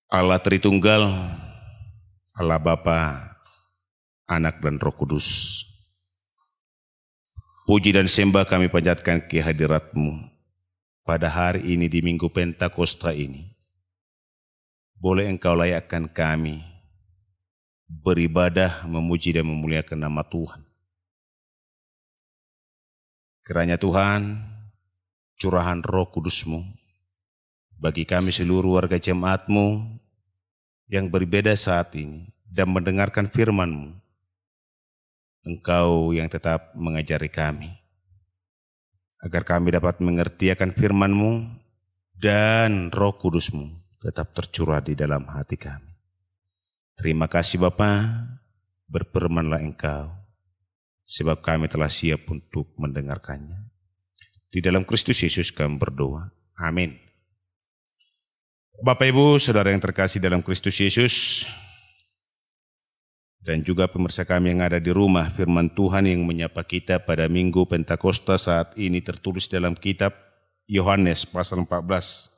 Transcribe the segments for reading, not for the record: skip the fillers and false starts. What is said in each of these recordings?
Allah Tritunggal, Allah Bapa, Anak dan Roh Kudus. Puji dan sembah kami panjatkan ke hadirat-Mu pada hari ini di Minggu Pentakosta ini. Boleh Engkau layakkan kami beribadah, memuji dan memuliakan nama Tuhan. Kiranya Tuhan, curahan Roh Kudus-Mu bagi kami seluruh warga jemaat-Mu yang berbeda saat ini dan mendengarkan firman-Mu. Engkau yang tetap mengajari kami, agar kami dapat mengerti akan firman-Mu dan Roh Kudus-Mu tetap tercurah di dalam hati kami. Terima kasih Bapa, berfirmanlah Engkau, sebab kami telah siap untuk mendengarkannya. Di dalam Kristus Yesus kami berdoa. Amin. Bapak Ibu, Saudara yang terkasih dalam Kristus Yesus, dan juga pemirsa kami yang ada di rumah, firman Tuhan yang menyapa kita pada Minggu Pentakosta saat ini tertulis dalam kitab Yohanes pasal 14,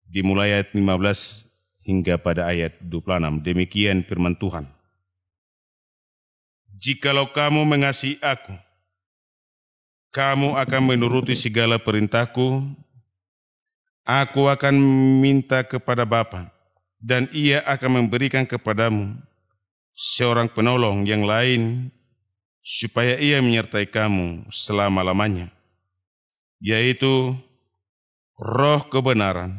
dimulai ayat 15 hingga pada ayat 26. Demikian firman Tuhan. Jikalau kamu mengasihi aku, kamu akan menuruti segala perintahku. Aku akan minta kepada Bapa, dan Ia akan memberikan kepadamu seorang penolong yang lain, supaya Ia menyertai kamu selama-lamanya, yaitu Roh kebenaran.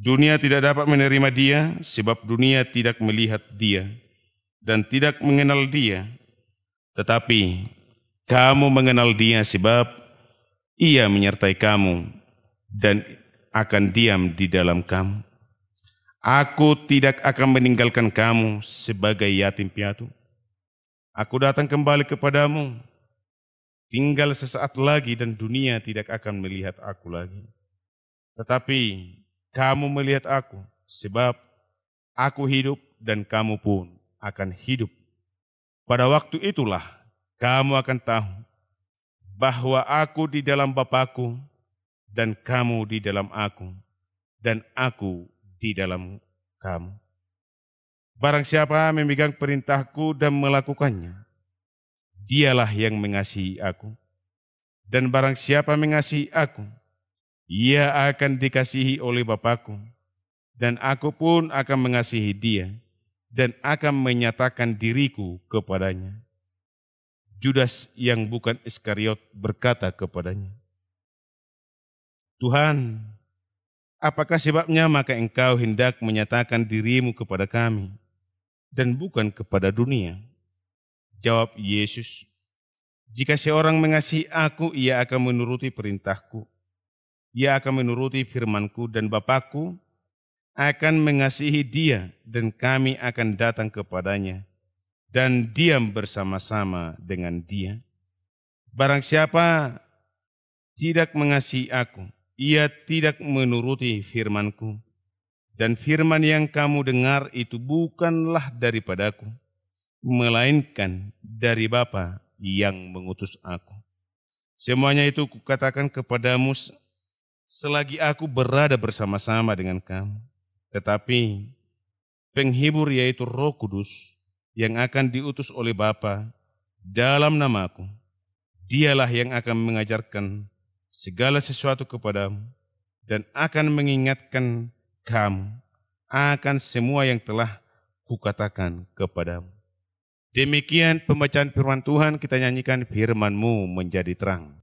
Dunia tidak dapat menerima Dia, sebab dunia tidak melihat Dia dan tidak mengenal Dia. Tetapi kamu mengenal Dia, sebab Ia menyertai kamu dan akan diam di dalam kamu. Aku tidak akan meninggalkan kamu sebagai yatim piatu. Aku datang kembali kepadamu. Tinggal sesaat lagi dan dunia tidak akan melihat aku lagi. Tetapi kamu melihat aku, sebab aku hidup dan kamu pun akan hidup. Pada waktu itulah kamu akan tahu bahwa aku di dalam Bapa-Ku, dan kamu di dalam aku, dan aku di dalam kamu. Barang siapa memegang perintahku dan melakukannya, dialah yang mengasihi aku. Dan barang siapa mengasihi aku, ia akan dikasihi oleh Bapa-Ku, dan aku pun akan mengasihi dia, dan akan menyatakan diriku kepadanya. Judas yang bukan Iskariot berkata kepadanya, Tuhan, apakah sebabnya maka Engkau hendak menyatakan dirimu kepada kami dan bukan kepada dunia? Jawab Yesus, jika seorang mengasihi aku, ia akan menuruti perintahku. Ia akan menuruti firmanku, dan Bapa-Ku akan mengasihi dia, dan kami akan datang kepadanya dan diam bersama-sama dengan dia. Barang siapa tidak mengasihi aku, ia tidak menuruti firman-Ku, dan firman yang kamu dengar itu bukanlah daripadaku, melainkan dari Bapa yang mengutus aku. Semuanya itu kukatakan kepadamu selagi aku berada bersama-sama dengan kamu. Tetapi penghibur, yaitu Roh Kudus, yang akan diutus oleh Bapa dalam namaku, dialah yang akan mengajarkan segala sesuatu kepadamu dan akan mengingatkan kamu akan semua yang telah kukatakan kepadamu. Demikian pembacaan firman Tuhan, kita nyanyikan firman-Mu menjadi terang.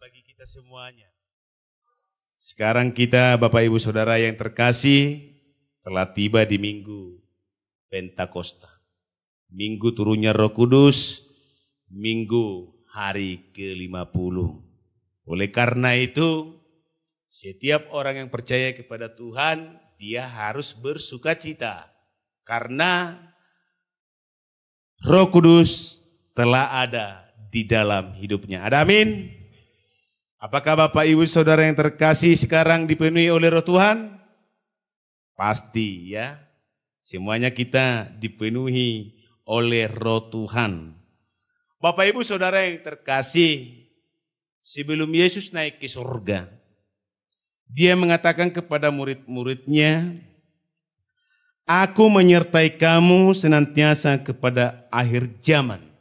bagi kita semuanya. Sekarang kita Bapak Ibu Saudara yang terkasih telah tiba di Minggu Pentakosta. Minggu turunnya Roh Kudus, Minggu hari ke-50. Oleh karena itu, setiap orang yang percaya kepada Tuhan, dia harus bersukacita. Karena Roh Kudus telah ada di dalam hidupnya. Ada amin? Apakah Bapak Ibu Saudara yang terkasih sekarang dipenuhi oleh Roh Tuhan? Pasti ya. Semuanya kita dipenuhi oleh Roh Tuhan. Bapak Ibu Saudara yang terkasih, sebelum Yesus naik ke surga, dia mengatakan kepada murid-muridnya, "Aku menyertai kamu senantiasa kepada akhir zaman."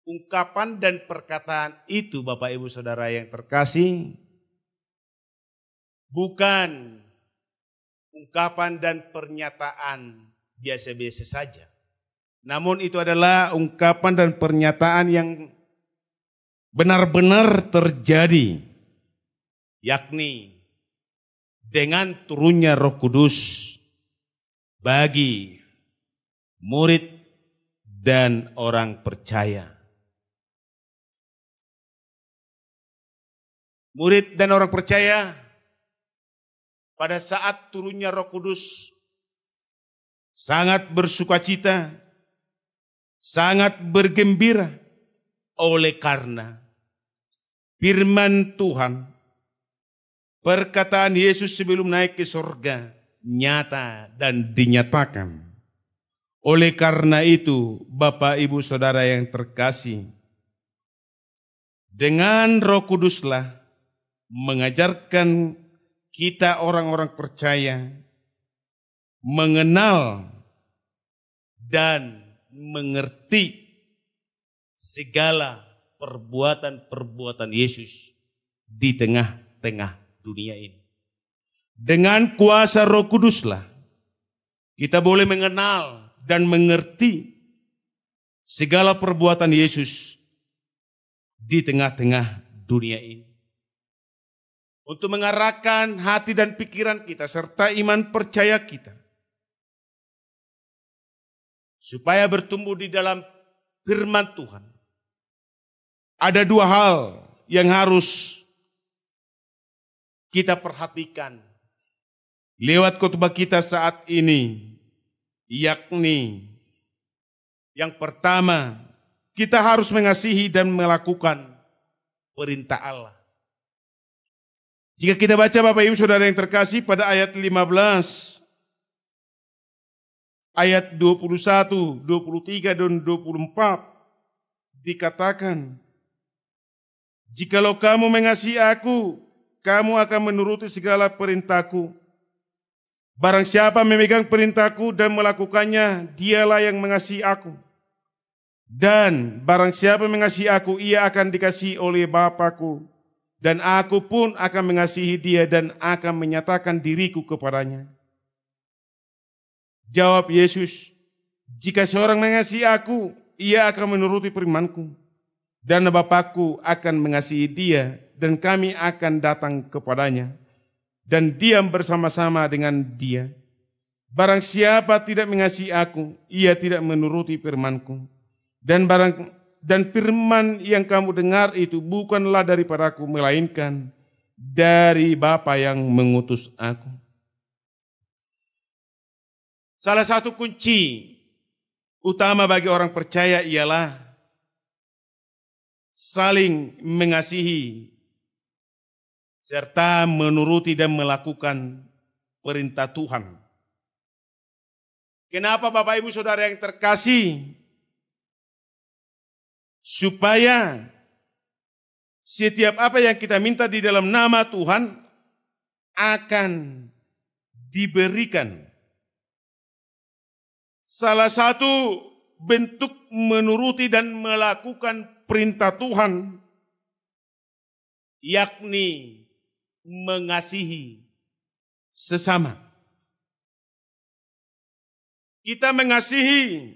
Ungkapan dan perkataan itu Bapak Ibu Saudara yang terkasih bukan ungkapan dan pernyataan biasa-biasa saja. Namun itu adalah ungkapan dan pernyataan yang benar-benar terjadi, yakni dengan turunnya Roh Kudus bagi murid dan orang percaya. Murid dan orang percaya pada saat turunnya Roh Kudus sangat bersukacita, sangat bergembira oleh karena firman Tuhan, perkataan Yesus sebelum naik ke surga nyata dan dinyatakan. Oleh karena itu, Bapak Ibu Saudara yang terkasih, dengan Roh Kuduslah mengajarkan kita orang-orang percaya mengenal dan mengerti segala perbuatan-perbuatan Yesus di tengah-tengah dunia ini. Dengan kuasa Roh Kuduslah kita boleh mengenal dan mengerti segala perbuatan Yesus di tengah-tengah dunia ini. Untuk mengarahkan hati dan pikiran kita serta iman percaya kita, supaya bertumbuh di dalam firman Tuhan. Ada dua hal yang harus kita perhatikan lewat khotbah kita saat ini, yakni yang pertama, kita harus mengasihi dan melakukan perintah Allah. Jika kita baca Bapak Ibu Saudara yang terkasih pada ayat 15, ayat 21, 23 dan 24 dikatakan, "Jikalau kamu mengasihi aku, kamu akan menuruti segala perintahku. Barang siapa memegang perintahku dan melakukannya, dialah yang mengasihi aku. Dan barang siapa mengasihi aku, ia akan dikasihi oleh Bapa-Ku. Dan aku pun akan mengasihi dia dan akan menyatakan diriku kepadanya." Jawab Yesus, "Jika seorang mengasihi aku, ia akan menuruti firman-Ku. Dan Bapa-Ku akan mengasihi dia dan kami akan datang kepadanya dan diam bersama-sama dengan dia. Barang siapa tidak mengasihi aku, ia tidak menuruti firman-Ku. Dan firman yang kamu dengar itu bukanlah daripadaku, melainkan dari Bapa yang mengutus aku." Salah satu kunci utama bagi orang percaya ialah saling mengasihi serta menuruti dan melakukan perintah Tuhan. Kenapa Bapak Ibu Saudara yang terkasih? Supaya setiap apa yang kita minta di dalam nama Tuhan akan diberikan. Salah satu bentuk menuruti dan melakukan perintah Tuhan, yakni mengasihi sesama. Kita mengasihi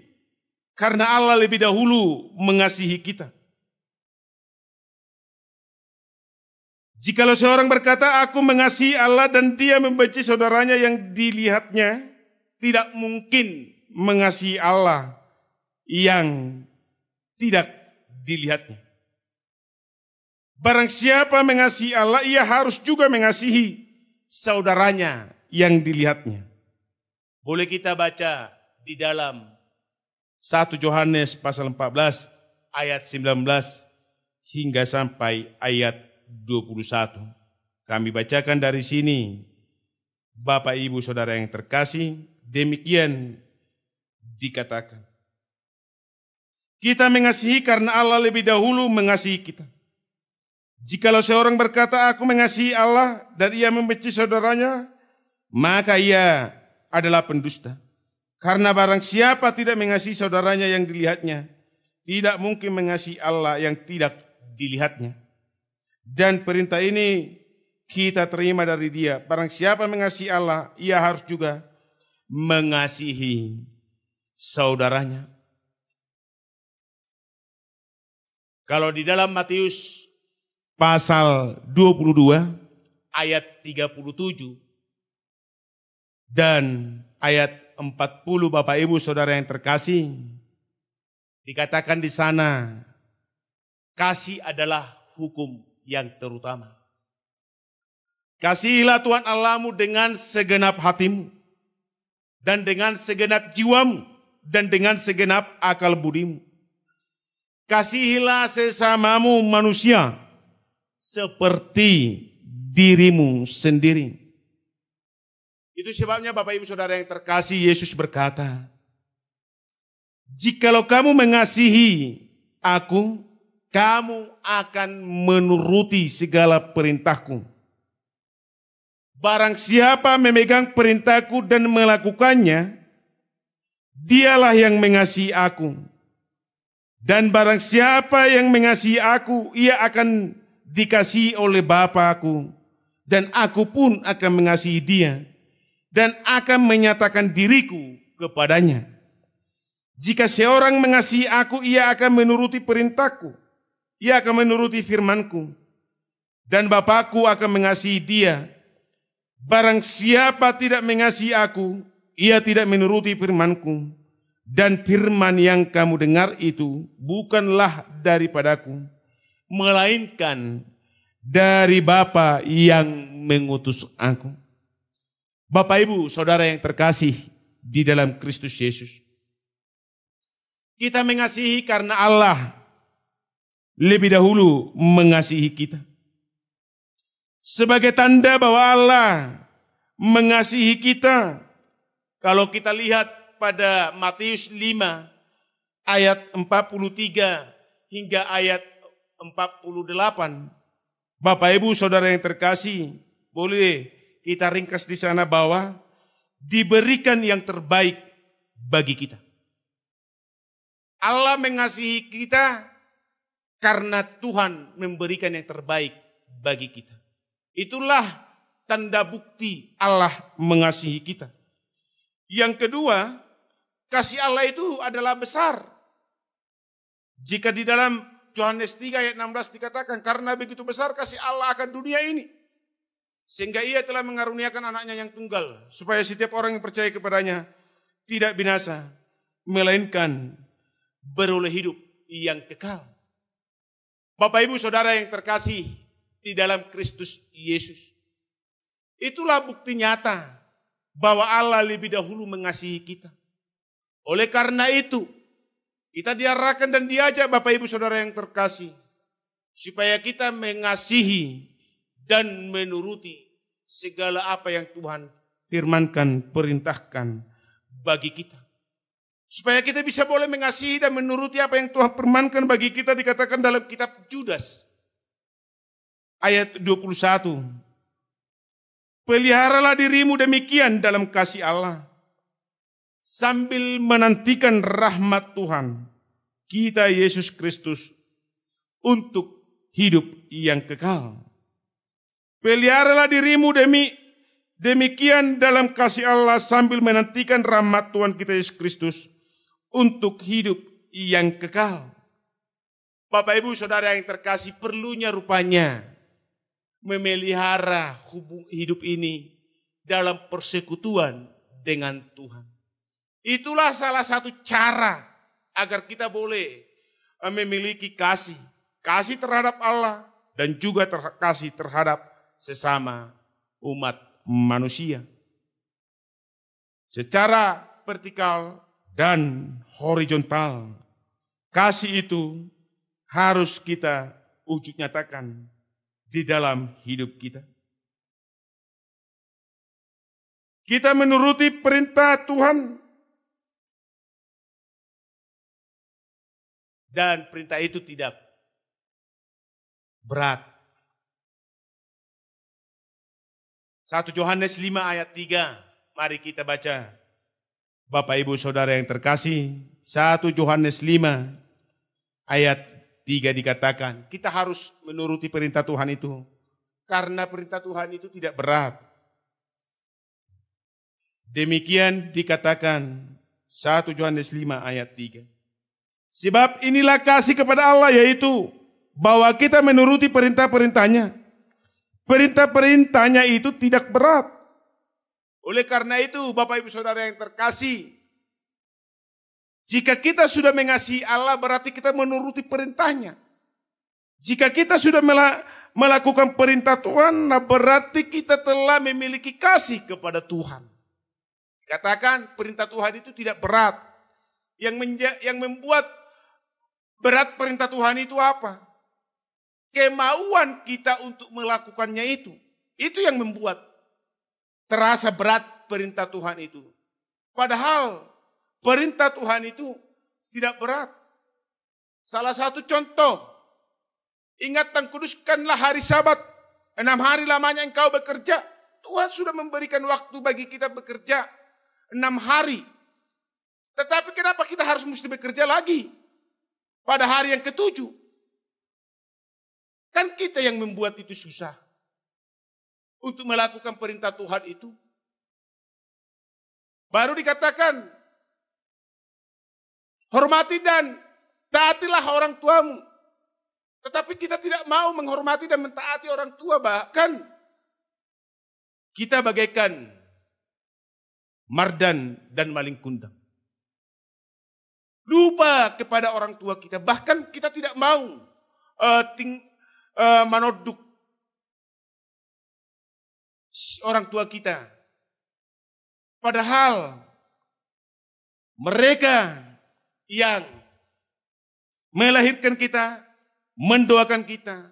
karena Allah lebih dahulu mengasihi kita. Jikalau seorang berkata, aku mengasihi Allah dan dia membenci saudaranya yang dilihatnya, tidak mungkin mengasihi Allah yang tidak dilihatnya. Barang siapa mengasihi Allah, ia harus juga mengasihi saudaranya yang dilihatnya. Boleh kita baca di dalam 1 Yohanes pasal 14 ayat 19 hingga sampai ayat 21. Kami bacakan dari sini. Bapak, Ibu, Saudara yang terkasih, demikian dikatakan. Kita mengasihi karena Allah lebih dahulu mengasihi kita. Jikalau seorang berkata, aku mengasihi Allah dan ia membenci saudaranya, maka ia adalah pendusta. Karena barang siapa tidak mengasihi saudaranya yang dilihatnya, tidak mungkin mengasihi Allah yang tidak dilihatnya. Dan perintah ini kita terima dari dia. Barang siapa mengasihi Allah, ia harus juga mengasihi saudaranya. Kalau di dalam Matius pasal 22 ayat 37 dan ayat 40, Bapak Ibu Saudara yang terkasih, dikatakan di sana, kasih adalah hukum yang terutama. Kasihilah Tuhan Allahmu dengan segenap hatimu dan dengan segenap jiwamu dan dengan segenap akal budimu. Kasihilah sesamamu manusia seperti dirimu sendiri. Itu sebabnya Bapak Ibu Saudara yang terkasih, Yesus berkata, jikalau kamu mengasihi aku, kamu akan menuruti segala perintahku. Barang siapa memegang perintahku dan melakukannya, dialah yang mengasihi aku. Dan barang siapa yang mengasihi aku, ia akan dikasihi oleh Bapa-Ku, dan aku pun akan mengasihi dia, dan akan menyatakan diriku kepadanya. Jika seorang mengasihi aku, ia akan menuruti perintahku, ia akan menuruti firmanku, dan Bapa-Ku akan mengasihi dia. Barang siapa tidak mengasihi aku, ia tidak menuruti firmanku, dan firman yang kamu dengar itu bukanlah daripadaku, melainkan dari Bapa yang mengutus aku. Bapak, Ibu, Saudara yang terkasih di dalam Kristus Yesus, kita mengasihi karena Allah lebih dahulu mengasihi kita. Sebagai tanda bahwa Allah mengasihi kita, kalau kita lihat pada Matius 5 ayat 43 hingga ayat 48, Bapak Ibu Saudara yang terkasih, boleh kita ringkas di sana bahwa diberikan yang terbaik bagi kita. Allah mengasihi kita karena Tuhan memberikan yang terbaik bagi kita. Itulah tanda bukti Allah mengasihi kita. Yang kedua, kasih Allah itu adalah besar. Jika di dalam Yohanes 3 ayat 16 dikatakan, karena begitu besar kasih Allah akan dunia ini, sehingga ia telah mengaruniakan anaknya yang tunggal, supaya setiap orang yang percaya kepadanya tidak binasa, melainkan beroleh hidup yang kekal. Bapak Ibu Saudara yang terkasih di dalam Kristus Yesus, itulah bukti nyata bahwa Allah lebih dahulu mengasihi kita. Oleh karena itu, kita diarahkan dan diajak Bapak Ibu Saudara yang terkasih, supaya kita mengasihi dan menuruti segala apa yang Tuhan firmankan, perintahkan bagi kita. Supaya kita bisa boleh mengasihi dan menuruti apa yang Tuhan firmankan bagi kita, dikatakan dalam kitab Judas ayat 21. Peliharalah dirimu demikian dalam kasih Allah, sambil menantikan rahmat Tuhan kita Yesus Kristus untuk hidup yang kekal. Peliharalah dirimu demikian dalam kasih Allah, sambil menantikan rahmat Tuhan kita Yesus Kristus untuk hidup yang kekal. Bapak Ibu Saudara yang terkasih, perlunya rupanya memelihara hidup ini dalam persekutuan dengan Tuhan. Itulah salah satu cara agar kita boleh memiliki kasih terhadap Allah dan juga kasih terhadap sesama umat manusia. Secara vertikal dan horizontal, kasih itu harus kita wujud nyatakan di dalam hidup kita. Kita menuruti perintah Tuhan dan perintah itu tidak berat. 1 Yohanes 5 ayat 3, mari kita baca. Bapak Ibu Saudara yang terkasih, 1 Yohanes 5 ayat 3 dikatakan, kita harus menuruti perintah Tuhan itu. Karena perintah Tuhan itu tidak berat. Demikian dikatakan 1 Yohanes 5 ayat 3. Sebab inilah kasih kepada Allah, yaitu bahwa kita menuruti perintah-perintahnya. Perintah-perintahnya itu tidak berat. Oleh karena itu Bapak Ibu Saudara yang terkasih, jika kita sudah mengasihi Allah berarti kita menuruti perintahnya. Jika kita sudah melakukan perintah Tuhan, berarti kita telah memiliki kasih kepada Tuhan. Katakan perintah Tuhan itu tidak berat. Yang membuat berat perintah Tuhan itu apa? Kemauan kita untuk melakukannya itu. Itu yang membuat terasa berat perintah Tuhan itu. Padahal perintah Tuhan itu tidak berat. Salah satu contoh, ingat dan kuduskanlah hari Sabat. 6 hari lamanya engkau bekerja. Tuhan sudah memberikan waktu bagi kita bekerja 6 hari. Tetapi kenapa kita harus mesti bekerja lagi pada hari yang ke-7? Kan kita yang membuat itu susah untuk melakukan perintah Tuhan itu. Baru dikatakan, hormati dan taatilah orang tuamu. Tetapi kita tidak mau menghormati dan mentaati orang tua. Bahkan kita bagaikan mardan dan maling kundang. Lupa kepada orang tua kita. Bahkan kita tidak mau menoduk orang tua kita. Padahal mereka yang melahirkan kita, mendoakan kita,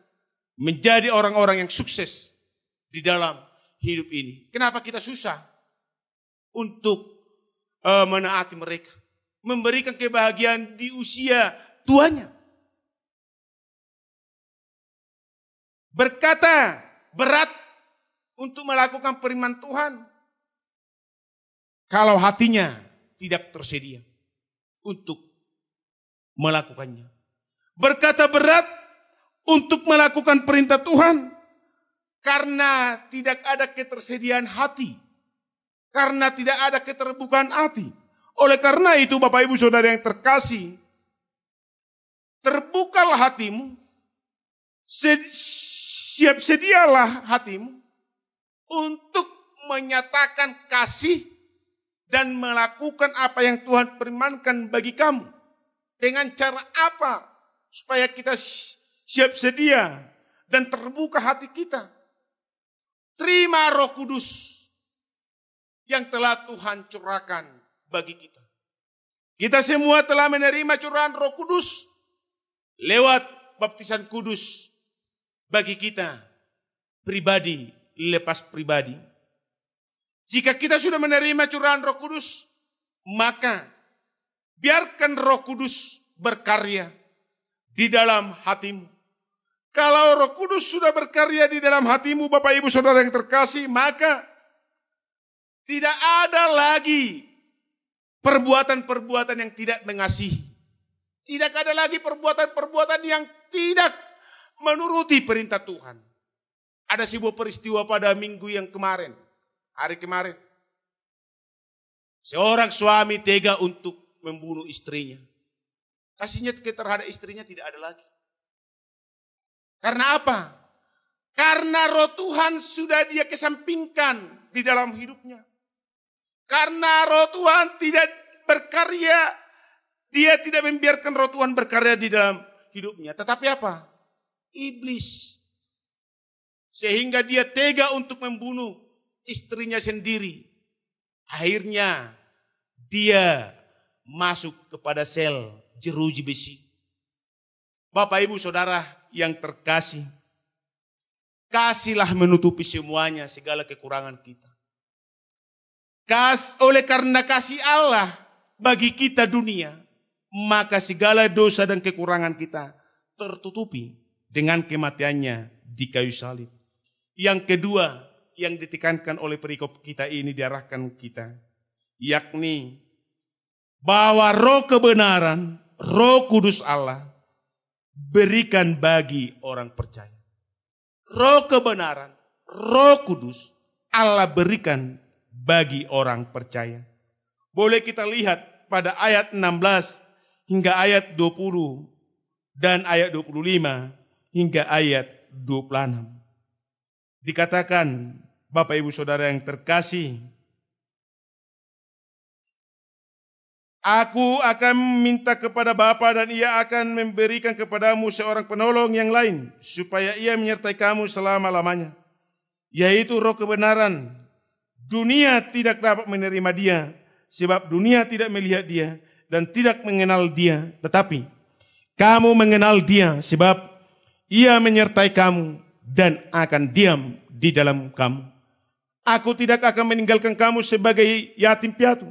menjadi orang-orang yang sukses di dalam hidup ini. Kenapa kita susah untuk menaati mereka? Memberikan kebahagiaan di usia tuanya. Berkata berat untuk melakukan firman Tuhan kalau hatinya tidak tersedia untuk melakukannya. Berkata berat untuk melakukan perintah Tuhan karena tidak ada ketersediaan hati, karena tidak ada keterbukaan hati. Oleh karena itu Bapak Ibu Saudara yang terkasih, terbukalah hatimu, siap sedialah hatimu untuk menyatakan kasih dan melakukan apa yang Tuhan firmankan bagi kamu. Dengan cara apa? Supaya kita siap sedia dan terbuka hati kita. Terima Roh Kudus yang telah Tuhan curahkan bagi kita. Kita semua telah menerima curahan Roh Kudus lewat baptisan kudus bagi kita pribadi lepas pribadi. Jika kita sudah menerima curahan Roh Kudus, maka biarkan Roh Kudus berkarya di dalam hatimu. Kalau Roh Kudus sudah berkarya di dalam hatimu, Bapak Ibu Saudara yang terkasih, maka tidak ada lagi perbuatan-perbuatan yang tidak mengasihi. Tidak ada lagi perbuatan-perbuatan yang tidak menuruti perintah Tuhan. Ada sebuah peristiwa pada minggu yang kemarin, hari kemarin. Seorang suami tega untuk membunuh istrinya. Kasihnya terhadap istrinya tidak ada lagi. Karena apa? Karena roh Tuhan sudah dia kesampingkan di dalam hidupnya. Karena roh Tuhan tidak berkarya, dia tidak membiarkan roh Tuhan berkarya di dalam hidupnya. Tetapi apa? Iblis. Sehingga dia tega untuk membunuh istrinya sendiri. Akhirnya dia masuk kepada sel jeruji besi. Bapak ibu saudara yang terkasih, kasihlah menutupi semuanya segala kekurangan kita. Oleh karena kasih Allah bagi kita dunia, maka segala dosa dan kekurangan kita tertutupi dengan kematiannya di kayu salib. Yang kedua yang ditekankan oleh perikop kita ini diarahkan kita, yakni bahwa roh kebenaran, roh kudus Allah berikan bagi orang percaya. Roh kebenaran, roh kudus Allah berikan bagi orang percaya. Boleh kita lihat pada ayat 16 hingga ayat 20 dan ayat 25 hingga ayat 26. Dikatakan, Bapak Ibu Saudara yang terkasih, aku akan minta kepada Bapa dan ia akan memberikan kepadamu seorang penolong yang lain, supaya ia menyertai kamu selama-lamanya, yaitu roh kebenaran. Dunia tidak dapat menerima dia, sebab dunia tidak melihat dia dan tidak mengenal dia. Tetapi kamu mengenal dia, sebab ia menyertai kamu dan akan diam di dalam kamu. Aku tidak akan meninggalkan kamu sebagai yatim piatu.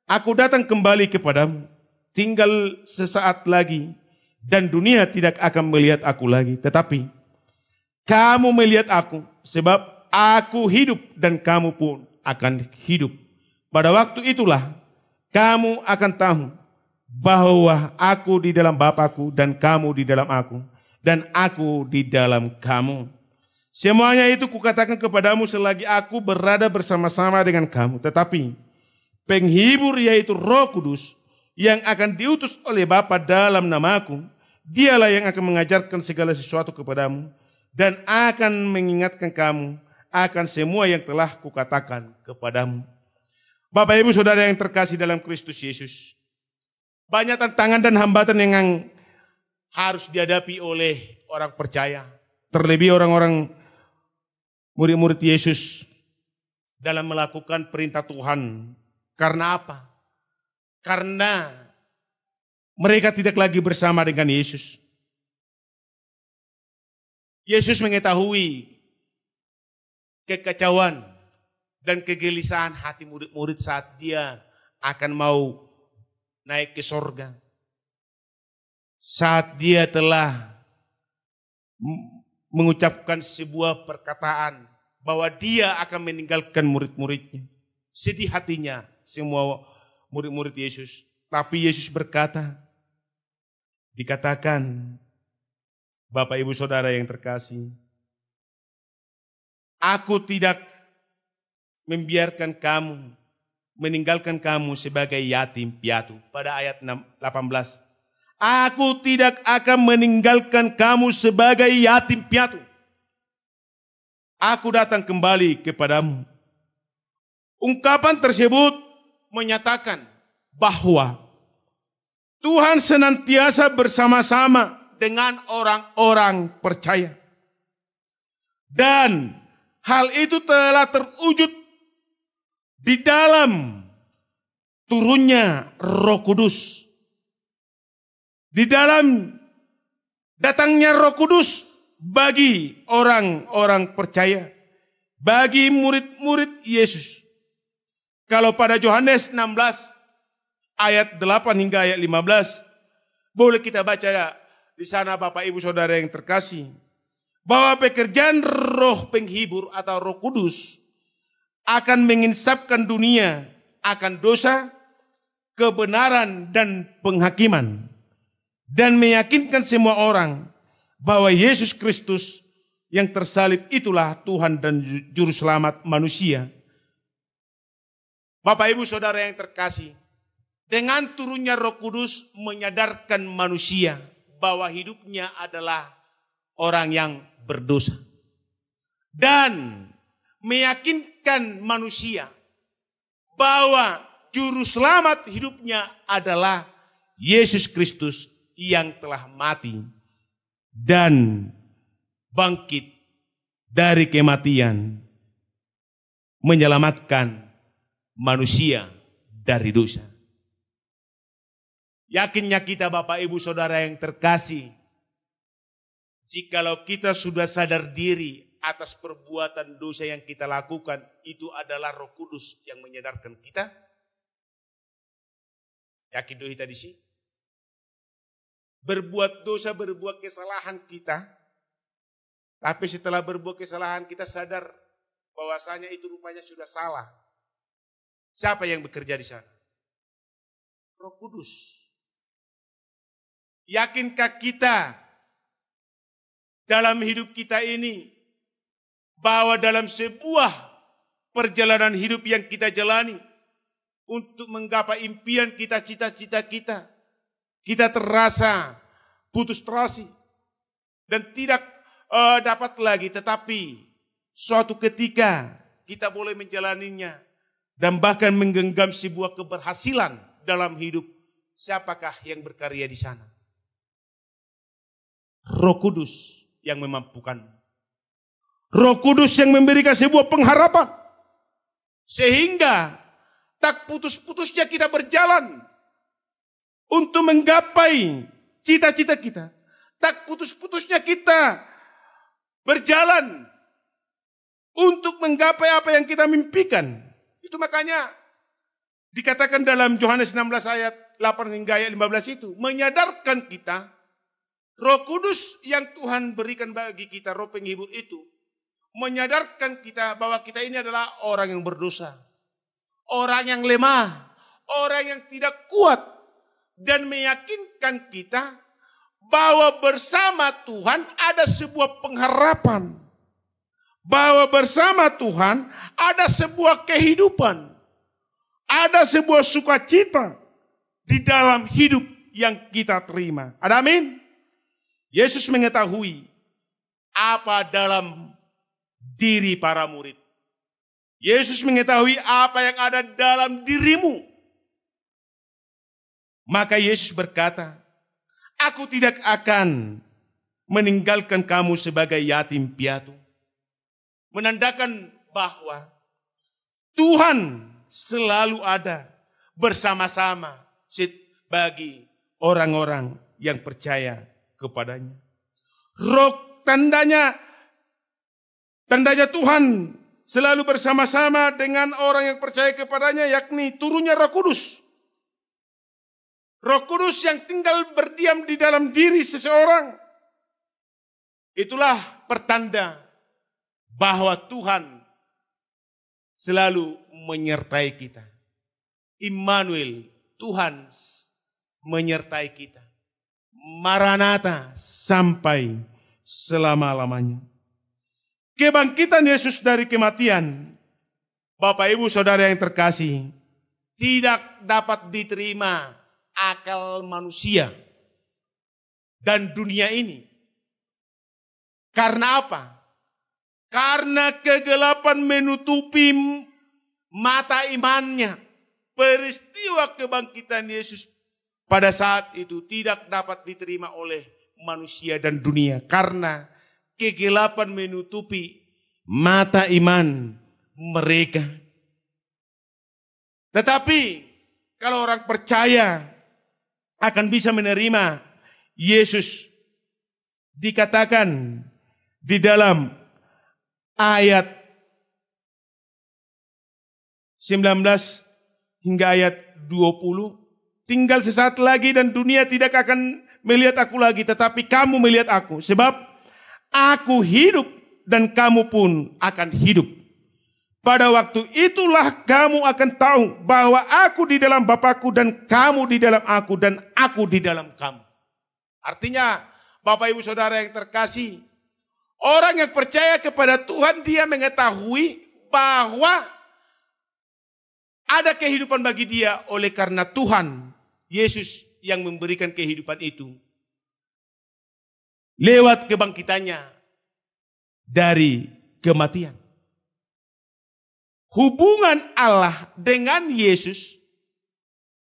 Aku datang kembali kepadamu, tinggal sesaat lagi, dan dunia tidak akan melihat aku lagi. Tetapi kamu melihat aku, sebab aku hidup dan kamu pun akan hidup. Pada waktu itulah kamu akan tahu bahwa aku di dalam Bapa-Ku dan kamu di dalam aku, dan aku di dalam kamu. Semuanya itu kukatakan kepadamu selagi aku berada bersama-sama dengan kamu. Tetapi penghibur yaitu Roh Kudus yang akan diutus oleh Bapa dalam namaku, dialah yang akan mengajarkan segala sesuatu kepadamu dan akan mengingatkan kamu akan semua yang telah kukatakan kepadamu. Bapak Ibu Saudara yang terkasih dalam Kristus Yesus, banyak tantangan dan hambatan yang harus dihadapi oleh orang percaya, terlebih orang-orang murid-murid Yesus dalam melakukan perintah Tuhan. Karena apa? Karena mereka tidak lagi bersama dengan Yesus. Yesus mengetahui kekacauan dan kegelisahan hati murid-murid saat dia akan mau naik ke sorga. Saat dia telah mengucapkan sebuah perkataan bahwa dia akan meninggalkan murid-muridnya. Sedih hatinya semua murid-murid Yesus. Tapi Yesus berkata, dikatakan, Bapak Ibu Saudara yang terkasih, aku tidak membiarkan kamu, meninggalkan kamu sebagai yatim piatu. Pada ayat 18, aku tidak akan meninggalkan kamu sebagai yatim piatu. Aku datang kembali kepadamu. Ungkapan tersebut menyatakan bahwa Tuhan senantiasa bersama-sama dengan orang-orang percaya. Dan hal itu telah terwujud di dalam turunnya Roh Kudus. Di dalam datangnya Roh Kudus bagi orang-orang percaya, bagi murid-murid Yesus. Kalau pada Yohanes 16 ayat 8 hingga ayat 15, boleh kita baca di sana Bapak Ibu Saudara yang terkasih, bahwa pekerjaan Roh penghibur atau Roh Kudus akan menginsapkan dunia akan dosa, kebenaran dan penghakiman, dan meyakinkan semua orang bahwa Yesus Kristus yang tersalib itulah Tuhan dan Juru Selamat manusia. Bapak Ibu Saudara yang terkasih, dengan turunnya Roh Kudus menyadarkan manusia bahwa hidupnya adalah orang yang berdosa. dan meyakinkan manusia bahwa juru selamat hidupnya adalah Yesus Kristus yang telah mati dan bangkit dari kematian, menyelamatkan manusia dari dosa. Yakinnya kita Bapak Ibu Saudara yang terkasih, jikalau kita sudah sadar diri atas perbuatan dosa yang kita lakukan, itu adalah Roh Kudus yang menyadarkan kita. Yakin doa di sini? Berbuat dosa, berbuat kesalahan kita, tapi setelah berbuat kesalahan kita sadar bahwasanya itu rupanya sudah salah. Siapa yang bekerja di sana? Roh Kudus. Yakinkah kita dalam hidup kita ini bahwa dalam sebuah perjalanan hidup yang kita jalani untuk menggapai impian kita, cita-cita kita, kita terasa putus terasi dan tidak dapat lagi, tetapi suatu ketika kita boleh menjalaninya dan bahkan menggenggam sebuah keberhasilan dalam hidup. Siapakah yang berkarya di sana? Roh Kudus yang memampukan. Roh Kudus yang memberikan sebuah pengharapan. Sehingga tak putus-putusnya kita berjalan untuk menggapai cita-cita kita. Tak putus-putusnya kita berjalan untuk menggapai apa yang kita mimpikan. Itu makanya dikatakan dalam Yohanes 16 ayat 8 hingga ayat 15 itu. Menyadarkan kita, Roh Kudus yang Tuhan berikan bagi kita, roh penghibur itu, menyadarkan kita bahwa kita ini adalah orang yang berdosa. Orang yang lemah, orang yang tidak kuat. Dan meyakinkan kita bahwa bersama Tuhan ada sebuah pengharapan. Bahwa bersama Tuhan ada sebuah kehidupan. Ada sebuah sukacita di dalam hidup yang kita terima. Ada amin? Yesus mengetahui apa dalam diri para murid. Yesus mengetahui apa yang ada dalam dirimu. Maka Yesus berkata, aku tidak akan meninggalkan kamu sebagai yatim piatu. Menandakan bahwa Tuhan selalu ada bersama-sama bagi orang-orang yang percaya kepadanya. Roh tandanya Tuhan selalu bersama-sama dengan orang yang percaya kepadanya, yakni turunnya Roh Kudus. Roh Kudus yang tinggal berdiam di dalam diri seseorang. Itulah pertanda bahwa Tuhan selalu menyertai kita. Immanuel, Tuhan menyertai kita. Maranatha, sampai selama-lamanya. Kebangkitan Yesus dari kematian, Bapak Ibu Saudara yang terkasih, tidak dapat diterima akal manusia dan dunia ini. Karena apa? Karena kegelapan menutupi mata imannya. Peristiwa kebangkitan Yesus pada saat itu tidak dapat diterima oleh manusia dan dunia. Karena kegelapan menutupi mata iman mereka. Tetapi kalau orang percaya akan bisa menerima Yesus, dikatakan di dalam ayat 19 hingga ayat 20, tinggal sesaat lagi dan dunia tidak akan melihat aku lagi, tetapi kamu melihat aku, sebab aku hidup dan kamu pun akan hidup. Pada waktu itulah kamu akan tahu bahwa aku di dalam Bapa-Ku dan kamu di dalam aku dan aku di dalam kamu. Artinya Bapak Ibu Saudara yang terkasih, orang yang percaya kepada Tuhan, dia mengetahui bahwa ada kehidupan bagi dia oleh karena Tuhan Yesus yang memberikan kehidupan itu lewat kebangkitannya dari kematian. Hubungan Allah dengan Yesus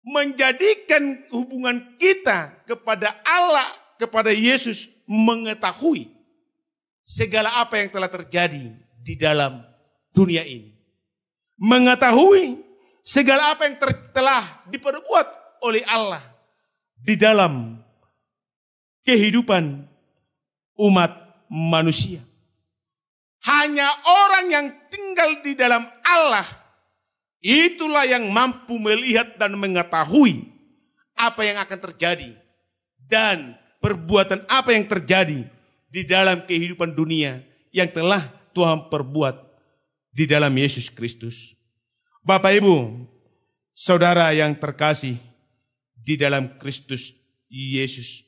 menjadikan hubungan kita kepada Allah, kepada Yesus mengetahui segala apa yang telah terjadi di dalam dunia ini. Mengetahui segala apa yang telah diperbuat oleh Allah di dalam kehidupan umat manusia. Hanya orang yang tinggal di dalam Allah, itulah yang mampu melihat dan mengetahui apa yang akan terjadi dan perbuatan apa yang terjadi di dalam kehidupan dunia yang telah Tuhan perbuat di dalam Yesus Kristus. Bapak Ibu, saudara yang terkasih di dalam Kristus Yesus.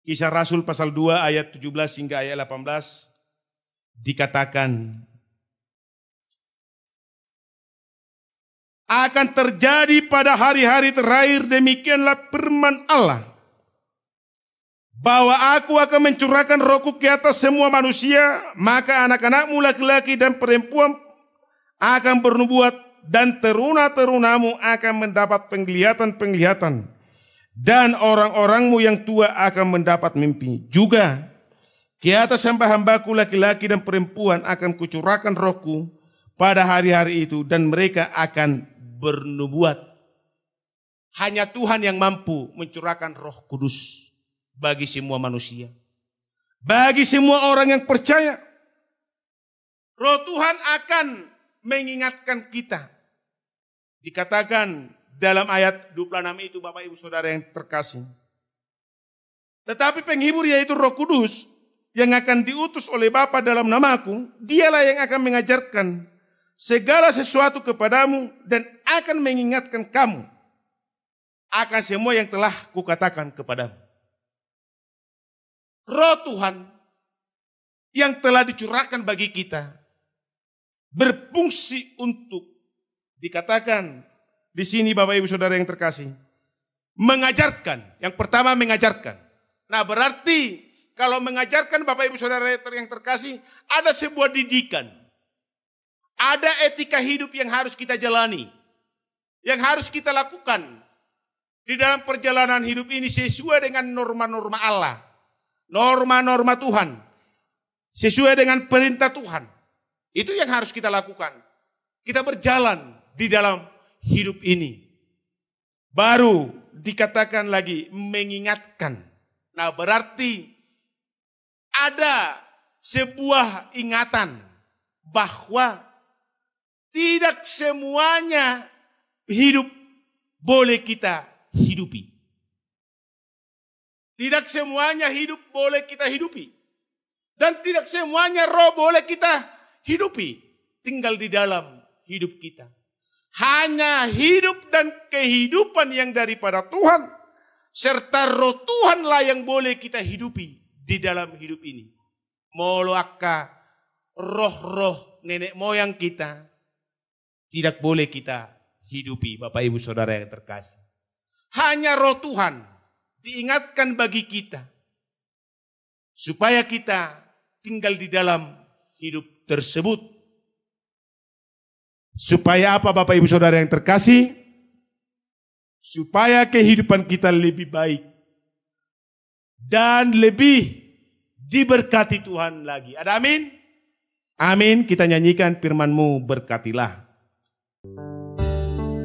Kisah Rasul pasal 2 ayat 17 hingga ayat 18 dikatakan, akan terjadi pada hari-hari terakhir demikianlah firman Allah, bahwa aku akan mencurahkan rohku ke atas semua manusia, maka anak-anakmu laki-laki dan perempuan akan bernubuat, dan teruna-terunamu akan mendapat penglihatan-penglihatan, dan orang-orangmu yang tua akan mendapat mimpi. Juga ke atas hamba-hambaku laki-laki dan perempuan akan kucurahkan rohku pada hari-hari itu, dan mereka akan bernubuat. Hanya Tuhan yang mampu mencurahkan Roh Kudus bagi semua manusia. Bagi semua orang yang percaya, Roh Tuhan akan mengingatkan kita. Dikatakan dalam ayat 26 itu, Bapak Ibu Saudara yang terkasih. Tetapi penghibur, yaitu Roh Kudus, yang akan diutus oleh Bapa dalam namaku, dialah yang akan mengajarkan segala sesuatu kepadamu dan akan mengingatkan kamu akan semua yang telah kukatakan kepadamu. Roh Tuhan yang telah dicurahkan bagi kita berfungsi untuk, dikatakan di sini Bapak Ibu Saudara yang terkasih, mengajarkan. Yang pertama mengajarkan. Nah, berarti kalau mengajarkan Bapak Ibu Saudara yang terkasih, ada sebuah didikan. Ada etika hidup yang harus kita jalani. Yang harus kita lakukan di dalam perjalanan hidup ini sesuai dengan norma-norma Allah. Norma-norma Tuhan. Sesuai dengan perintah Tuhan. Itu yang harus kita lakukan. Kita berjalan di dalam hidup ini. Baru dikatakan lagi mengingatkan. Nah, berarti ada sebuah ingatan bahwa tidak semuanya hidup boleh kita hidupi. Tidak semuanya hidup boleh kita hidupi. Dan tidak semuanya roh boleh kita hidupi. Tinggal di dalam hidup kita. Hanya hidup dan kehidupan yang daripada Tuhan, serta roh Tuhanlah yang boleh kita hidupi di dalam hidup ini. Moloaka roh-roh nenek moyang kita tidak boleh kita hidupi, Bapak Ibu Saudara yang terkasih. Hanya roh Tuhan diingatkan bagi kita supaya kita tinggal di dalam hidup tersebut. Supaya apa, Bapak Ibu Saudara yang terkasih? Supaya kehidupan kita lebih baik dan lebih diberkati Tuhan lagi. Ada amin? Amin. Kita nyanyikan firman-Mu, berkatilah.